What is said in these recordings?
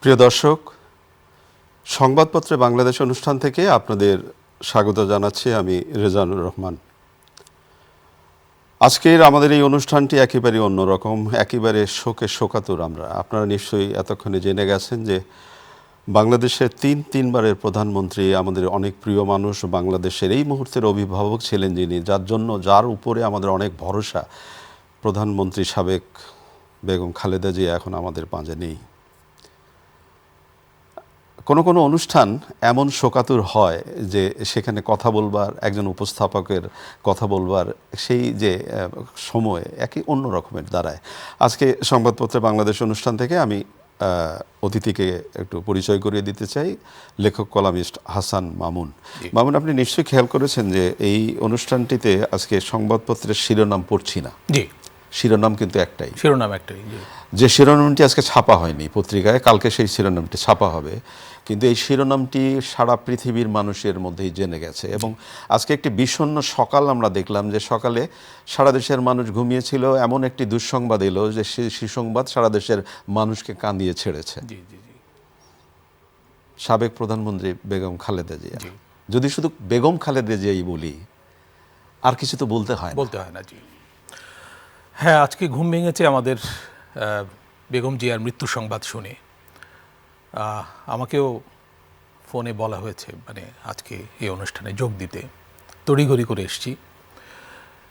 প্রিয় দর্শক, সংবাদপত্রে বাংলাদেশ অনুষ্ঠান থেকে আপনাদের স্বাগত জানাচ্ছি। আমি রেজানুর রহমান। আজকের আমাদের এই অনুষ্ঠানটি একেবারে অন্যরকম, একেবারে শোকে শোকাতুর। আপনারা নিশ্চয়ই এতক্ষণে জেনে গেছেন যে বাংলাদেশের তিনবারের প্রধানমন্ত্রী, আমাদের অনেক প্রিয় মানুষ, বাংলাদেশের এই মুহূর্তের অভিভাবক ছিলেন যিনি, যার উপরে আমাদের অনেক ভরসা, প্রধানমন্ত্রী সাবেক বেগম খালেদা জিয়া এখন আমাদের মাঝে নেই। কোনো অনুষ্ঠান এমন শোকাতুর হয় যে সেখানে কথা বলবার, একজন উপস্থাপকের কথা বলবার সেই যে সময় একই অন্য রকমের দাঁড়ায়। আজকে সংবাদপত্রে বাংলাদেশ অনুষ্ঠান থেকে আমি অতিথিকে একটু পরিচয় করিয়ে দিতে চাই। লেখক কলামিস্ট হাসান মামুন। মামুন, আপনি নিশ্চয়ই খেয়াল করেছেন যে এই অনুষ্ঠানটিতে আজকে সংবাদপত্রের শিরোনাম পড়ছি না। জি, শিরোনাম কিন্তু একটাই। যে শিরোনামটি আজকে ছাপা হয়নি পত্রিকায়, কালকে সেই শিরোনামটি ছাপা হবে, কিন্তু এই শিরোনামটি সারা পৃথিবীর মানুষের মধ্যেই জেনে গেছে। এবং আজকে একটি বিষণ্ণ সকাল আমরা দেখলাম, যে সকালে সারা দেশের মানুষ ঘুমিয়েছিল, এমন একটি দুঃসংবাদ এলো যে সেই সুসংবাদ সারা দেশের মানুষকে কাঁদিয়ে ছেড়েছে। সাবেক প্রধানমন্ত্রী বেগম খালেদা জিয়া। যদি শুধু বেগম খালেদা জিয়াই বলি, আর কিছু তো বলতে হয় না। জি হ্যাঁ, আজকে ঘুম ভেঙেছে আমাদের বেগম জিয়ার মৃত্যু সংবাদ শুনে। আমাকেও ফোনে বলা হয়েছে মানে আজকে এই অনুষ্ঠানে যোগ দিতে, তড়িঘড়ি করে এসেছি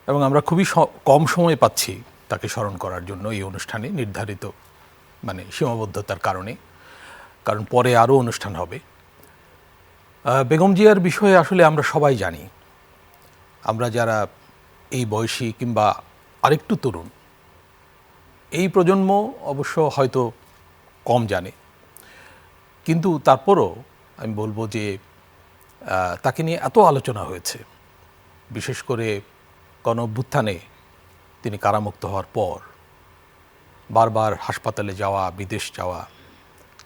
এবং আমরা খুবই কম সময় পাচ্ছি তাকে স্মরণ করার জন্য এই অনুষ্ঠানে, নির্ধারিত মানে সীমাবদ্ধতার কারণে, কারণ পরে আরও অনুষ্ঠান হবে। বেগম জিয়ার বিষয়ে আসলে আমরা সবাই জানি। আমরা যারা এই বয়সী কিংবা আরেকটু তরুণ, এই প্রজন্ম অবশ্য হয়তো কম জানে, কিন্তু তারপরও আমি বলবো যে তাকে নিয়ে এত আলোচনা হয়েছে, বিশেষ করে গণ-অভ্যুত্থানে তিনি কারামুক্ত হওয়ার পর বারবার হাসপাতালে যাওয়া, বিদেশ যাওয়া,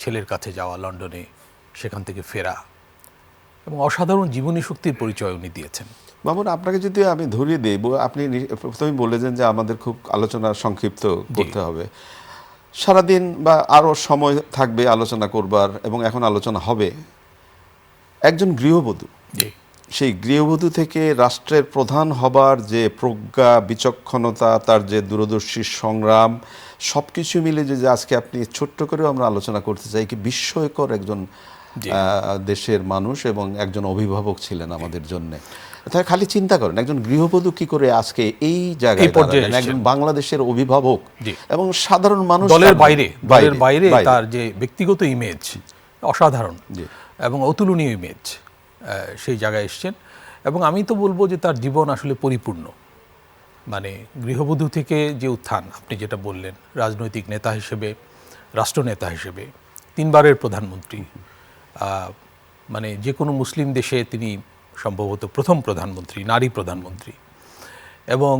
ছেলের কাছে যাওয়া লন্ডনে, সেখান থেকে ফেরা, এবং অসাধারণ জীবনী শক্তির পরিচয় উনি দিয়েছেন। মামুন, আপনাকে যদি আমি ধরিয়ে দিই, আপনি প্রথমে বলেছেন যে আমাদের খুব আলোচনা সংক্ষিপ্ত করতে হবে, সারাদিন বা আরও সময় থাকবে আলোচনা করবার, এবং এখন আলোচনা হবে। একজন গৃহবধূ, সেই গৃহবধূ থেকে রাষ্ট্রের প্রধান হবার যে প্রজ্ঞা, বিচক্ষণতা, তার যে দূরদর্শী সংগ্রাম, সব কিছু মিলে যে আজকে আপনি ছোট্ট করেও আমরা আলোচনা করতে চাই, কি বিস্ময়কর একজন দেশের মানুষ এবং একজন অভিভাবক ছিলেন আমাদের জন্য। তাই খালি চিন্তা করেন, একজন গৃহবধূ কি করে আজকে এই জায়গায় দাঁড়ালেন, একজন বাংলাদেশের অভিভাবক এবং সাধারণ মানুষ, দলের বাইরে তার যে ব্যক্তিগত ইমেজ অসাধারণ এবং অতুলনীয় ইমেজ, সেই জায়গায় এসছেন। এবং আমি তো বলবো যে তার জীবন আসলে পরিপূর্ণ। মানে গৃহবধূ থেকে যে উত্থান, আপনি যেটা বললেন, রাজনৈতিক নেতা হিসেবে, রাষ্ট্রনেতা হিসেবে, তিনবারের প্রধানমন্ত্রী, মানে যে কোনো মুসলিম দেশে তিনি সম্ভবত প্রথম প্রধানমন্ত্রী, নারী প্রধানমন্ত্রী, এবং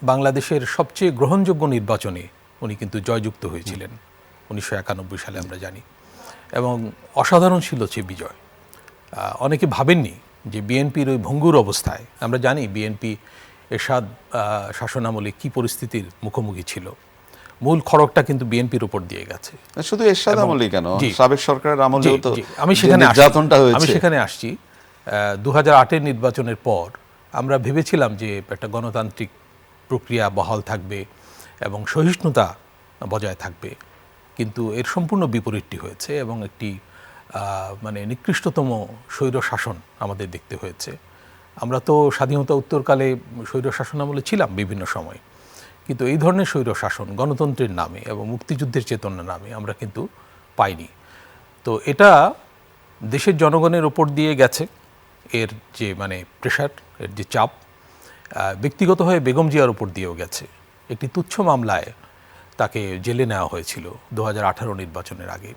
বাংলাদেশের সবচেয়ে গ্রহণযোগ্য নির্বাচনে উনি কিন্তু জয়যুক্ত হয়েছিলেন 1991 সালে, আমরা জানি। এবং অসাধারণ ছিল সে বিজয়। অনেকে ভাবেননি যে বিএনপির ওই ভঙ্গুর অবস্থায়, আমরা জানি বিএনপি এরশাদ শাসনামলে কী পরিস্থিতির মুখোমুখি ছিল, মূল খড়গটা কিন্তু বিএনপির উপর দিয়ে গেছে। শুধু এরশাদ আমলেই কেন, সাবেক সরকারের আমলেও তো আমি সেখানে আসছি। 2008-এর নির্বাচনের পর আমরা ভেবেছিলাম যে একটা গণতান্ত্রিক প্রক্রিয়া বহাল থাকবে এবং সহিষ্ণুতা বজায় থাকবে, কিন্তু এর সম্পূর্ণ বিপরীতটি হয়েছে এবং একটি মানে নিকৃষ্টতম স্বৈর শাসন আমাদের দেখতে হয়েছে। আমরা তো স্বাধীনতা উত্তরকালে স্বৈর শাসন আমলে ছিলাম বিভিন্ন সময়, কিন্তু এই ধরনের স্বৈর শাসন গণতন্ত্রের নামে এবং মুক্তিযুদ্ধের চেতনার নামে আমরা কিন্তু পাইনি। তো এটা দেশের জনগণের ওপর দিয়ে গেছে, এর যে মানে প্রেশার, এর যে চাপ, ব্যক্তিগত হয়ে বেগম জিয়ার উপর দিয়েও গেছে। একটি তুচ্ছ মামলায় তাকে জেলে নেওয়া হয়েছিল 2018 নির্বাচনের আগে,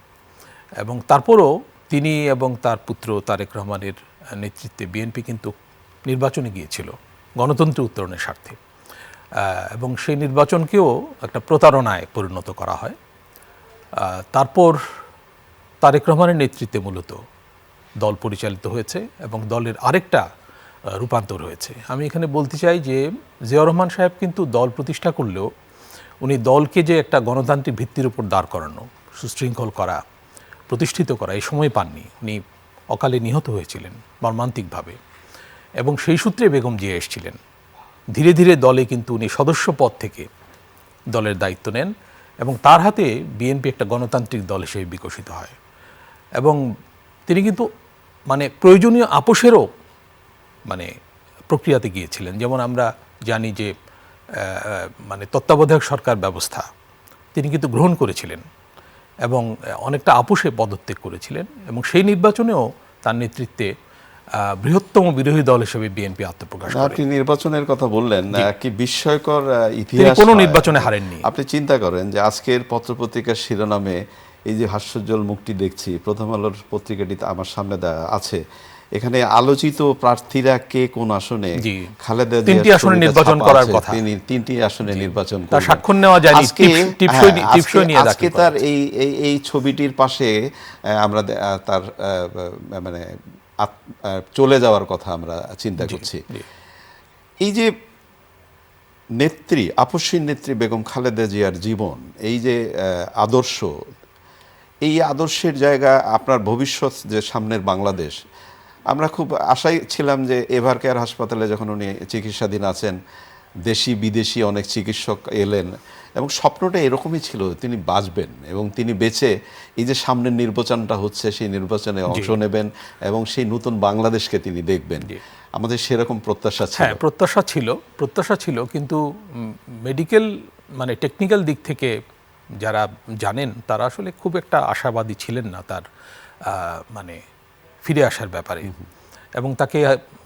এবং তারপরও তিনি এবং তার পুত্র তারেক রহমানের নেতৃত্বে বিএনপি কিন্তু নির্বাচনে গিয়েছিল গণতন্ত্র উত্তরণের স্বার্থে, এবং সেই নির্বাচনকেও একটা প্রতারণায় পরিণত করা হয়। তারপর তারেক রহমানের নেতৃত্বে মূলত দল পরিচালিত হয়েছে এবং দলের আরেকটা রূপান্তর হয়েছে। আমি এখানে বলতে চাই যে জিয়াউর রহমান সাহেব কিন্তু দল প্রতিষ্ঠা করলেও উনি দলকে যে একটা গণতান্ত্রিক ভিত্তির উপর দাঁড় করানো, সুশৃঙ্খল করা, প্রতিষ্ঠিত করা এই সময় পাননি। উনি অকালে নিহত হয়েছিলেন মর্মান্তিকভাবে, এবং সেই সূত্রে বেগম জিয়া এসেছিলেন। ধীরে ধীরে দলে কিন্তু উনি সদস্য পদ থেকে দলের দায়িত্ব নেন, এবং তার হাতে বিএনপি একটা গণতান্ত্রিক দল হিসেবে বিকশিত হয়। এবং তিনি কিন্তু মানে প্রয়োজনীয় আপোষেরও মানে প্রক্রিয়াতে গিয়েছিলেন। যেমন আমরা জানি যে মানে তত্ত্বাবধায়ক সরকার ব্যবস্থা তিনি কিন্তু গ্রহণ করেছিলেন এবং অনেকটা আপোষে পদত্যাগ করেছিলেন, এবং সেই নির্বাচনেও তার নেতৃত্বে বৃহত্তম বিরোধী দল হিসেবে বিএনপি আত্মপ্রকাশ করে। আপনি নির্বাচনের কথা বললেন, কি বিস্ময়কর তিনি ইতিহাস! কোনো নির্বাচনে হারেননি। আপনি চিন্তা করেন যে আজকের পত্রপত্রিকার শিরোনামে এই যে হাস্যোজ্জ্বল মুখটি দেখছি, প্রথম আলোর পত্রিকাটিতে আমার সামনে আছে, এখানে আলোচিত প্রার্থীরা কে কোন আসনে, খালেদা জিয়া 3টি আসনে নির্বাচন করার কথা, তিনি 3টি আসনে নির্বাচন তার করবেন। স্বাক্ষর নেওয়া যায়নি, টিপসই নিয়ে আজকে তার এই ছবিটির পাশে আমরা তার মানে চলে যাওয়ার কথা আমরা চিন্তা করছি। এই যে নেত্রী, আপসহীন নেত্রী বেগম খালেদা জিয়ার জীবন, এই যে আদর্শ, এই আদর্শের জায়গা, আপনার ভবিষ্যৎ যে সামনের বাংলাদেশ, আমরা খুব আশায় ছিলাম যে এভার কেয়ার হাসপাতালে যখন উনি চিকিৎসাধীন আছেন, দেশি বিদেশি অনেক চিকিৎসক এলেন, এবং স্বপ্নটা এরকমই ছিল তিনি বাঁচবেন এবং তিনি বেঁচে এই যে সামনের নির্বাচনটা হচ্ছে সেই নির্বাচনে অংশ নেবেন এবং সেই নতুন বাংলাদেশকে তিনি দেখবেন। আমাদের সেরকম প্রত্যাশা ছিল। হ্যাঁ, প্রত্যাশা ছিল, কিন্তু মেডিকেল মানে টেকনিক্যাল দিক থেকে যারা জানেন তারা আসলে খুব একটা আশাবাদী ছিলেন না তার মানে ফিরে আসার ব্যাপারে, এবং তাকে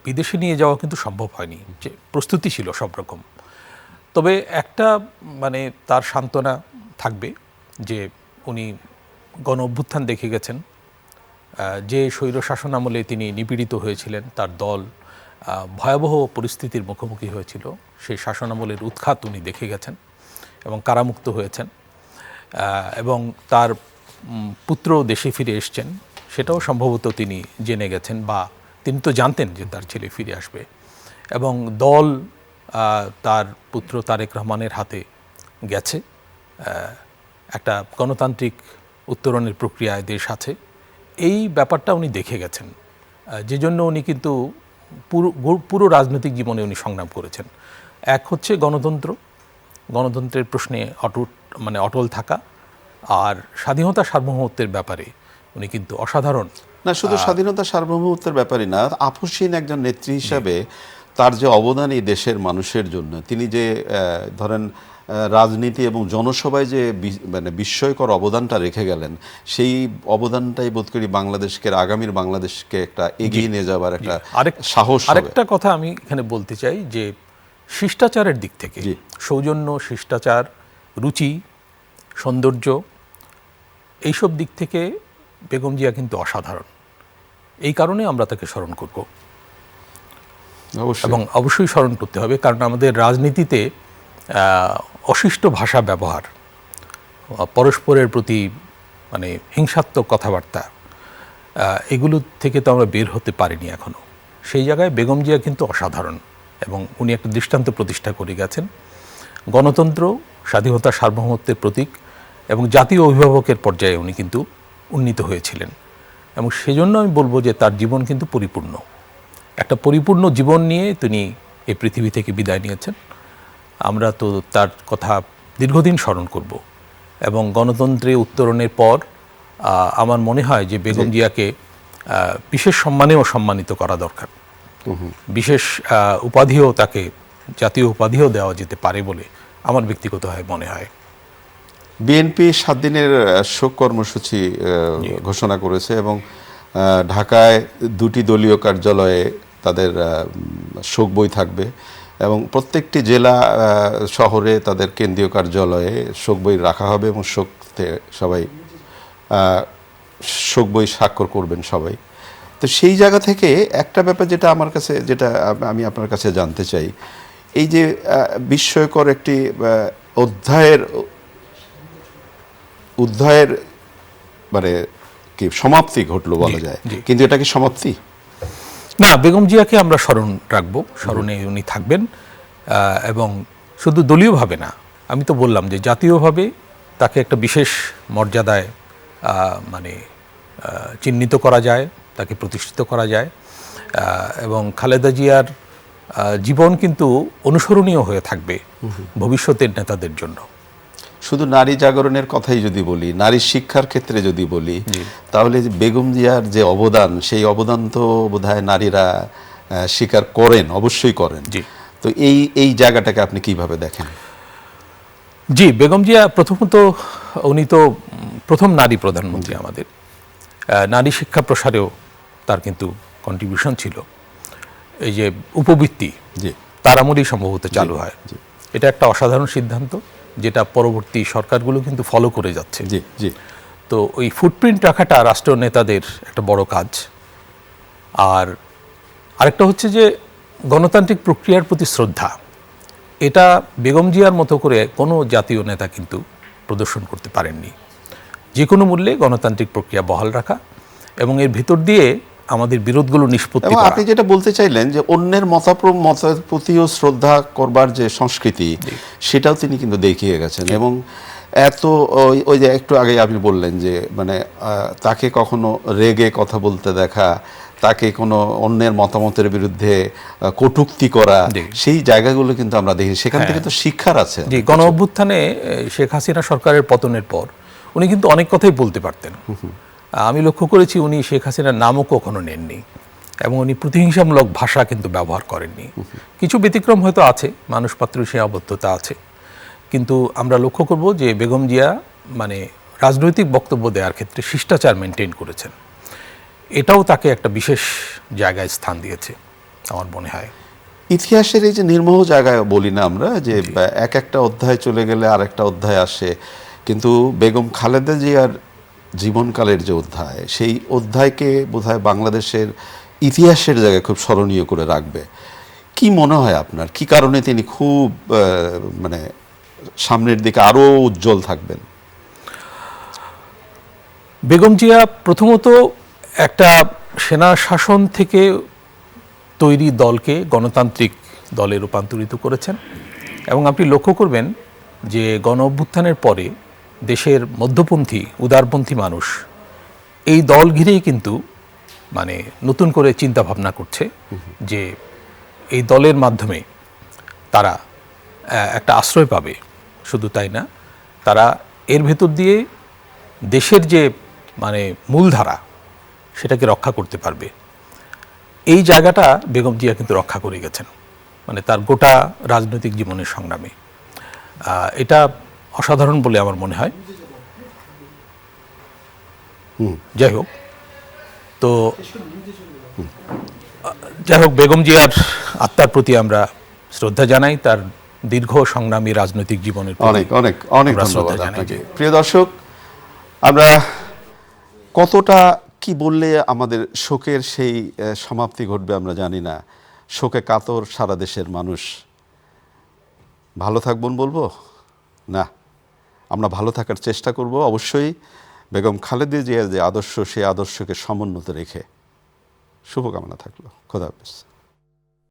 বিদেশে নিয়ে যাওয়া কিন্তু সম্ভব হয়নি, যে প্রস্তুতি ছিল সব রকম। তবে একটা মানে তার সান্ত্বনা থাকবে যে উনি গণ অভ্যুত্থান দেখে গেছেন, যে স্বৈর শাসন আমলে তিনি নিপীড়িত হয়েছিলেন, তার দল ভয়াবহ পরিস্থিতির মুখোমুখি হয়েছিল, সেই শাসনামলের উৎখাত উনি দেখে গেছেন এবং কারামুক্ত হয়েছেন, এবং তার পুত্র দেশে ফিরে এসছেন, সেটাও সম্ভবত তিনি জেনে গেছেন, বা তিনি তো জানতেন যে তার ছেলে ফিরে আসবে, এবং দল তার পুত্র তারেক রহমানের হাতে গেছে। একটা গণতান্ত্রিক উত্তরণের প্রক্রিয়ায় দেশ আছে, এই ব্যাপারটা উনি দেখে গেছেন, যে জন্য উনি কিন্তু পুরো রাজনৈতিক জীবনে উনি সংগ্রাম করেছেন। এক হচ্ছে গণতন্ত্রের প্রশ্নে অটল থাকা, আর স্বাধীনতা সার্বভৌমত্বের ব্যাপারে উনি কিন্তু অসাধারণ। না, শুধু স্বাধীনতা সার্বভৌমত্বের ব্যাপারই না, আপসহীন একজন নেত্রী হিসাবে তার যে অবদান এই দেশের মানুষের জন্য, তিনি যে ধরেন রাজনীতি এবং জনসভায় যে মানে বিস্ময়কর অবদানটা রেখে গেলেন, সেই অবদানটাই বোধ করি বাংলাদেশকে, আগামীর বাংলাদেশকে একটা এগিয়ে নিয়ে যাবার একটা সাহস। আরেকটা কথা আমি এখানে বলতে চাই যে শিষ্টাচারের দিক থেকে, সৌজন্য, শিষ্টাচার, রুচি, সৌন্দর্য, এইসব দিক থেকে বেগম জিয়া কিন্তু অসাধারণ। এই কারণে আমরা তাকে স্মরণ করব, এবং অবশ্যই স্মরণ করতে হবে, কারণ আমাদের রাজনীতিতে অশিষ্ট ভাষা ব্যবহার, পরস্পরের প্রতি মানে হিংসাত্মক কথাবার্তা, এগুলো থেকে তো আমরা বের হতে পারিনি এখনো। সেই জায়গায় বেগম জিয়া কিন্তু অসাধারণ, এবং উনি একটা দৃষ্টান্ত প্রতিষ্ঠা করে গেছেন। গণতন্ত্র, স্বাধীনতা, সার্বভৌমত্বের প্রতীক, এবং জাতীয় অভিভাবকের পর্যায়ে উনি কিন্তু উন্নীত হয়েছিলেন, এবং সেজন্য আমি বলবো যে তার জীবন কিন্তু পরিপূর্ণ, একটা পরিপূর্ণ জীবন নিয়ে তিনি এই পৃথিবী থেকে বিদায় নিয়েছেন। আমরা তো তার কথা দীর্ঘদিন স্মরণ করব, এবং গণতন্ত্রে উত্তরণের পর আমার মনে হয় যে বেগম জিয়াকে বিশেষ সম্মানেও সম্মানিত করা দরকার, বিশেষ উপাধিও, তাকে জাতীয় উপাধিও দেওয়া যেতে পারে বলে আমার ব্যক্তিগতভাবে মনে হয়। বিএনপি 7 দিনের শোক কর্মসূচি ঘোষণা করেছে, এবং ঢাকায় 2টি দলীয় কার্যালয়ে তাদের শোক বই থাকবে, এবং প্রত্যেকটি জেলা শহরে তাদের কেন্দ্রীয় কার্যালয়ে শোক বই রাখা হবে, এবং সবাই শোক বই স্বাক্ষর করবেন সবাই। তো সেই জায়গা থেকে একটা ব্যাপার যেটা আমার কাছে, যেটা আমি আপনার কাছে জানতে চাই, এই যে বিস্ময়কর একটি অধ্যায়ের মানে কি সমাপ্তি ঘটলো বলা যায়, কিন্তু এটা কি সমাপ্তি না? বেগম জিয়াকে আমরা স্মরণ রাখবো, স্মরণে উনি থাকবেন, এবং শুধু দলীয়ভাবে না, আমি তো বললাম যে জাতীয়ভাবে তাকে একটা বিশেষ মর্যাদায় মানে চিহ্নিত করা যায়, তাকে প্রতিষ্ঠিত করা যায় এবং খালেদা জিয়ার জীবন কিন্তু অনুসরণীয় হয়ে থাকবে ভবিষ্যতের নেতাদের জন্য। শুধু নারী জাগরণের কথাই যদি বলি, নারী শিক্ষার ক্ষেত্রে যদি বলি, তাহলে যে বেগম জিয়ার যে অবদান, সেই অবদান তো বোধহয় নারীরা স্বীকার করেন, অবশ্যই করেন। তো এই জায়গাটাকে আপনি কিভাবে দেখেন? জি, বেগম জিয়া প্রথমত উনি তো প্রথম নারী প্রধানমন্ত্রী আমাদের। নারী শিক্ষা প্রসারেও তার কিন্তু কন্ট্রিবিউশন ছিল। এই যে উপবৃত্তি তার আমলেই সম্ভবত চালু হয়, এটা একটা অসাধারণ সিদ্ধান্ত যেটা পরবর্তী সরকারগুলো কিন্তু ফলো করে যাচ্ছে। তো ওই ফুটপ্রিন্ট রাখাটা রাষ্ট্রীয় নেতাদের একটা বড় কাজ। আর আরেকটা হচ্ছে যে গণতান্ত্রিক প্রক্রিয়ার প্রতি শ্রদ্ধা, এটা বেগম জিয়ার মতো করে কোনো জাতীয় নেতা কিন্তু প্রদর্শন করতে পারেননি। যে কোনো মূল্যে গণতান্ত্রিক প্রক্রিয়া বহাল রাখা এবং এর ভিতর দিয়ে আমাদের বিরোধগুলো নিষ্পত্তি করা। আপনি যেটা বলতে চাইলেন যে অন্যের মতের প্রতিও শ্রদ্ধা করবার যে সংস্কৃতি, সেটাও তিনি কিন্তু দেখিয়ে গেছেন। এবং এত ওই যে একটু আগে আপনি বললেন যে মানে তাকে কখনো রেগে কথা বলতে দেখা, তাকে কোনো অন্যের মতামতের বিরুদ্ধে কটূক্তি করা, সেই জায়গাগুলো কিন্তু আমরা দেখি। সেখান থেকে তো শিক্ষার আছে। জি, গণ অভ্যুত্থানে শেখ হাসিনা সরকারের পতনের পর উনি কিন্তু অনেক কথাই বলতে পারতেন। আমি লক্ষ্য করেছি উনি শেখ হাসিনার নামও কখনো নেননি এবং উনি প্রতিহিংসামূলক ভাষা কিন্তু ব্যবহার করেননি। কিছু ব্যতিক্রম হয়তো আছে, মানুষ পাত্র সীমাবদ্ধতা আছে, কিন্তু আমরা লক্ষ্য করব যে বেগম জিয়া মানে রাজনৈতিক বক্তব্য দেওয়ার ক্ষেত্রে শিষ্টাচার মেনটেন করেছেন। এটাও তাকে একটা বিশেষ জায়গায় স্থান দিয়েছে আমার মনে হয়। ইতিহাসের এই যে নির্মোহ জায়গায় বলি না আমরা যে একটা অধ্যায় চলে গেলে আরেকটা অধ্যায় আসে, কিন্তু বেগম খালেদা জিয়ার জীবনকালের যে অধ্যায়, সেই অধ্যায়কে বোধহয় বাংলাদেশের ইতিহাসের জায়গায় খুব স্মরণীয় করে রাখবে। কি মনে হয় আপনার, কি কারণে তিনি খুব মানে সামনের দিকে আরো উজ্জ্বল থাকবেন? বেগম জিয়া প্রথমত একটা সেনা শাসন থেকে তৈরি দলকে গণতান্ত্রিক দলে রূপান্তরিত করেছেন এবং আপনি লক্ষ্য করবেন যে গণ অভ্যুত্থানের পরে দেশের মধ্যপন্থী উদারপন্থী মানুষ এই দল ঘিরেই কিন্তু মানে নতুন করে চিন্তা ভাবনা করছে যে এই দলের মাধ্যমে তারা একটা আশ্রয় পাবে। শুধু তাই না, তারা এর ভেতর দিয়ে দেশের যে মানে মূলধারা সেটাকে রক্ষা করতে পারবে। এই জায়গাটা বেগম জিয়া কিন্তু রক্ষা করে গেছেন মানে তার গোটা রাজনৈতিক জীবনের সংগ্রামে। এটা অসাধারণ বলে আমার মনে হয়। যাই হোক, তো বেগম জিয়ার আত্মার প্রতি আমরা শ্রদ্ধা জানাই, তার দীর্ঘ সংগ্রামী রাজনৈতিক জীবনের অনেক অনেক অনেক ধন্যবাদ আপনাকে। প্রিয় দর্শক, আমরা কতটা কি বললে আমাদের শোকের সেই সমাপ্তি ঘটবে আমরা জানি না। শোকে কাতর সারা দেশের মানুষ। ভালো থাকবেন বলবো না, আমরা ভালো থাকার চেষ্টা করব অবশ্যই। বেগম খালেদা জিয়ার যে আদর্শ, সেই আদর্শকে সমুন্নত রেখে। শুভকামনা থাকলো। খোদা হাফেজ।